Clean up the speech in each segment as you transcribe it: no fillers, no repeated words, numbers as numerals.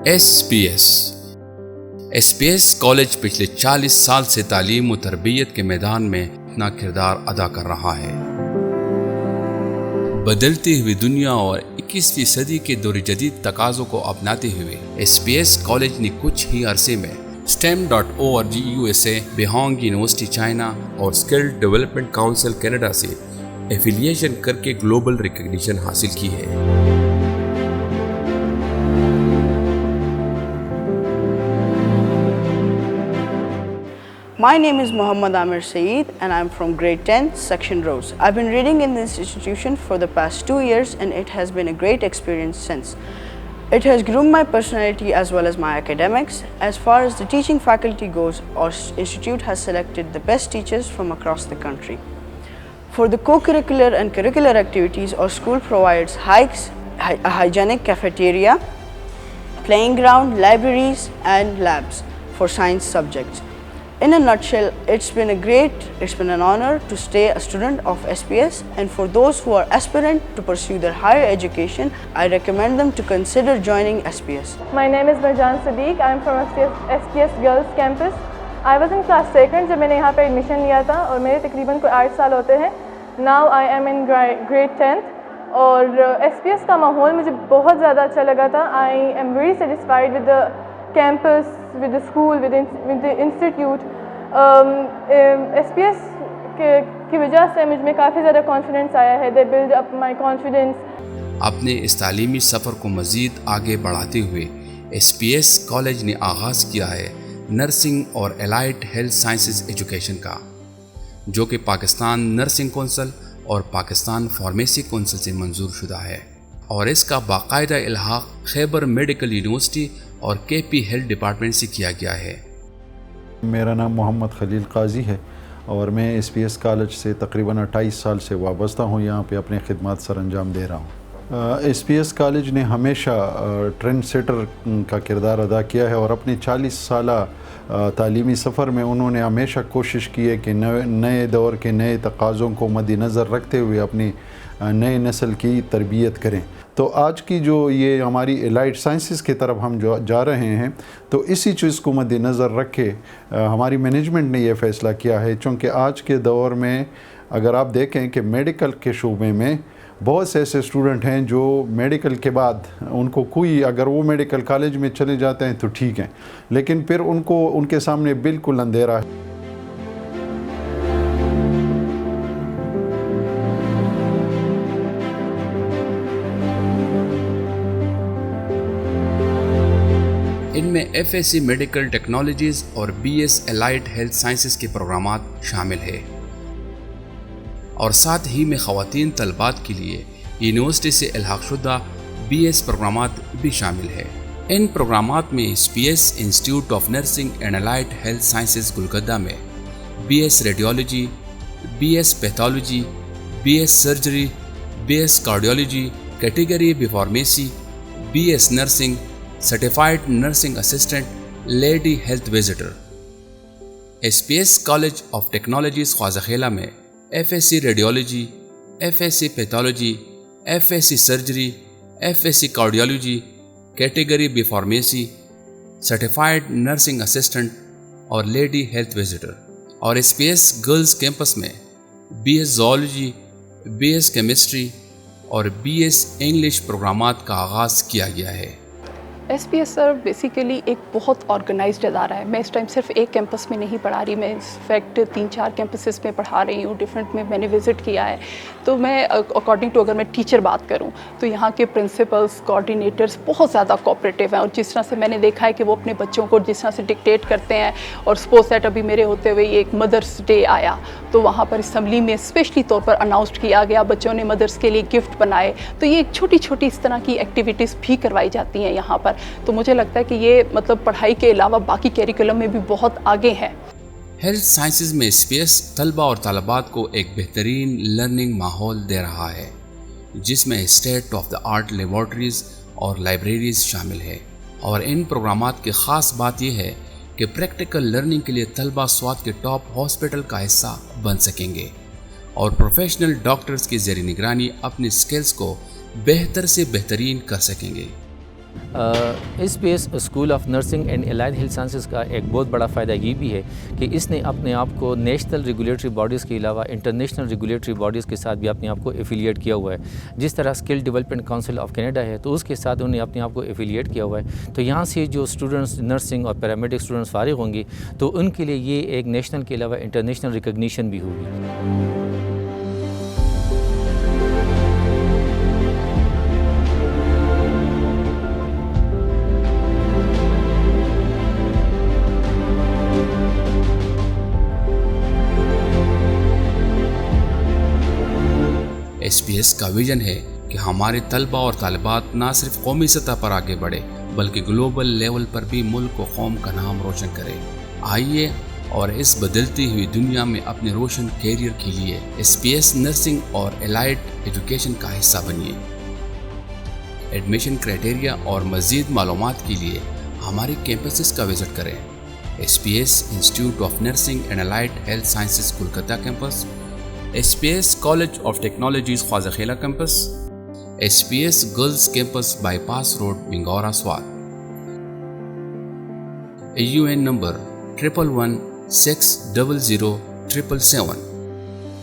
S P S college پچھلے 40 سال سے تعلیم و تربیت کے میدان میں اپنا کردار ادا کر رہا ہے۔ بدلتی ہوئی دنیا اور 21ویں صدی کے دور جدید تقاضوں کو اپناتے ہوئے ایس پی ایس کالج نے کچھ ہی عرصے میں STEM.org USA، بیہانگ یونیورسٹی چائنا اور اسکل ڈیولپمنٹ کاؤنسل کینیڈا سے ایفیلیشن کر کے گلوبل ریکگنیشن حاصل کی ہے۔ My name is Muhammad Amir Saeed and I'm from grade 10, section Rose. I've been reading in this institution for the past 2 years and it has been a great experience since. It has groomed my personality as well as my academics. As far as the teaching faculty goes, our institute has selected the best teachers from across the country. For the co-curricular and curricular activities, our school provides hikes, a hygienic cafeteria, playing ground, libraries and labs for science subjects. In a nutshell, it's been an honor to stay a student of SPS, and for those who are aspirant to pursue their higher education, I recommend them to consider joining SPS. My name is Marjan Sadiq. I'm from SPS Girls Campus. I was in class 2nd جب میں نے یہاں پہ admission لیا تھا اور میرے تقریباً کوئی 8 سال ہوتے ہیں. Now I am in grade 10th اور SPS کا ماحول مجھے بہت زیادہ اچھا لگا تھا. I am very satisfied with the campus, with the school, with the institute. SPS کی وجہ سے مجھ میں کافی زیادہ کانفیڈنس آیا ہے. They build up my confidence. اپنے اس تعلیمی سفر کو مزید آگے بڑھاتے ہوئے ایس پی ایس کالج نے آغاز کیا ہے نرسنگ اور الائڈ ہیلتھ سائنسز ایجوکیشن کا، جو کہ پاکستان نرسنگ کونسل اور پاکستان فارمیسی کونسل سے منظور شدہ ہے، اور اس کا باقاعدہ الحاق خیبر میڈیکل یونیورسٹی اور کے پی ہیلتھ ڈپارٹمنٹ سے کیا گیا ہے۔ میرا نام محمد خلیل قاضی ہے اور میں ایس پی ایس کالج سے تقریباً 28 سال سے وابستہ ہوں، یہاں پہ اپنے خدمات سر انجام دے رہا ہوں۔ ایس پی ایس کالج نے ہمیشہ ٹرینڈ سیٹر کا کردار ادا کیا ہے اور اپنے 40 سالہ تعلیمی سفر میں انہوں نے ہمیشہ کوشش کی ہے کہ نئے دور کے نئے تقاضوں کو مد نظر رکھتے ہوئے اپنی نئے نسل کی تربیت کریں۔ تو آج کی جو یہ ہماری الائڈ سائنسز کی طرف ہم جو جا رہے ہیں، تو اسی چیز کو مد نظر رکھے ہماری مینجمنٹ نے یہ فیصلہ کیا ہے، چونکہ آج کے دور میں اگر آپ دیکھیں کہ میڈیکل کے شعبے میں بہت سے ایسے اسٹوڈنٹ ہیں جو میڈیکل کے بعد ان کو کوئی اگر وہ میڈیکل کالج میں چلے جاتے ہیں تو ٹھیک ہیں، لیکن پھر ان کے سامنے بالکل اندھیرا ہے۔ ان میں F S C medical technologies اور B S allied health sciences کے پروگرامات شامل ہیں، اور ساتھ ہی میں خواتین طلبات کے لیے یونیورسٹی سے الحاق شدہ بی ایس پروگرامات بھی شامل ہیں۔ ان پروگرامات میں S P S institute of nursing and allied health sciences Gulkada میں B S radiology, B S pathology, B S surgery, B S cardiology, category B pharmacy, B S nursing, certified nursing assistant, lady health visitor. S P S college of technologies Khwaja Khela میں F S C radiology, F S C pathology, F S C surgery, F S C cardiology, category B pharmacy, certified nursing assistant اور lady health visitor, اور S P S girls campus میں B S zoology, B S chemistry اور B S English پروگرامات کا آغاز کیا گیا ہے۔ S P S sir basically ایک بہت آرگنائزڈ ادارہ ہے۔ میں اس ٹائم صرف ایک کیمپس میں نہیں پڑھا رہی، میں انفیکٹ 3-4 کیمپسز میں پڑھا رہی ہوں، ڈفرینٹ میں نے وزٹ کیا ہے۔ تو میں اکارڈنگ ٹو اگر میں ٹیچر بات کروں تو یہاں کے پرنسپلس، کوآرڈینیٹرس بہت زیادہ کوآپریٹیو ہیں، اور جس طرح سے میں نے دیکھا ہے کہ وہ اپنے بچوں کو جس طرح سے ڈکٹیٹ کرتے ہیں، اور سپوز دیٹ ابھی میرے ہوتے ہوئے ایک مدرس ڈے آیا تو وہاں پر اسمبلی میں اسپیشلی طور پر اناؤنسڈ کیا گیا، بچوں نے مدرس کے لیے گفٹ بنائے، تو یہ ایک چھوٹی چھوٹی اس طرح کی ایکٹیویٹیز بھی کروائی جاتی ہیں یہاں پر۔ تو مجھے لگتا ہے کہ یہ پڑھائی کے علاوہ باقی کیریکولم میں بھی بہت آگے ہے۔ ہیلتھ سائنسز میں ایس پی ایس طلبہ اور طالبات کو ایک بہترین لرننگ ماحول دے رہا ہے، جس میں state of the art laboratories اور لائبریریز شامل ہے، اور ان پروگرامات کی خاص بات یہ ہے کہ پریکٹیکل لرننگ کے لیے طلبہ سوات کے ٹاپ ہاسپٹل کا حصہ بن سکیں گے اور پروفیشنل ڈاکٹرز کی زیر نگرانی اپنی سکلز کو بہتر سے بہترین کر سکیں گے۔ S P S school of nursing and allied health sciences کا ایک بہت بڑا فائدہ یہ بھی ہے کہ اس نے اپنے آپ کو نیشنل ریگولیٹری باڈیز کے علاوہ انٹرنیشنل ریگولیٹری باڈیز کے ساتھ بھی اپنے آپ کو ایفیلیٹ کیا ہوا ہے. جس طرح skill development council of Canada ہے تو اس کے ساتھ انہوں نے اپنے آپ کو ایفیلیٹ کیا ہوا ہے. تو یہاں سے جو اسٹوڈنٹس نرسنگ اور پیرامیڈک اسٹوڈنٹس فارغ ہوں گے تو ان کے لیے یہ ایک نیشنل کے علاوہ انٹرنیشنل ریکگنیشن بھی ہوگی. ایس پی ایس کا ویژن ہے کہ ہمارے طلبہ اور طالبات نہ صرف قومی سطح پر آگے بڑھے بلکہ گلوبل لیول پر بھی ملک و قوم کا نام روشن کرے. آئیے اور اس بدلتی ہوئی دنیا میں اپنے روشن کیریئر کے لیے ایس پی ایس نرسنگ اور الائڈ ایجوکیشن کا حصہ بنیے. ایڈمیشن کرائٹیریا اور مزید معلومات کے لیے ہمارے کیمپسز کا وزٹ کریں. S P S institute of nursing and allied health sciences Kolkata campus, S P S college of technologies Khwaja Khela campus, S P S girls campus bypass road Mingora Swat. AUN number 1116007777.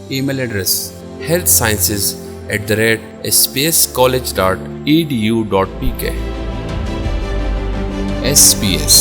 Email address healthsciences@spscollege.edu.pk. SPS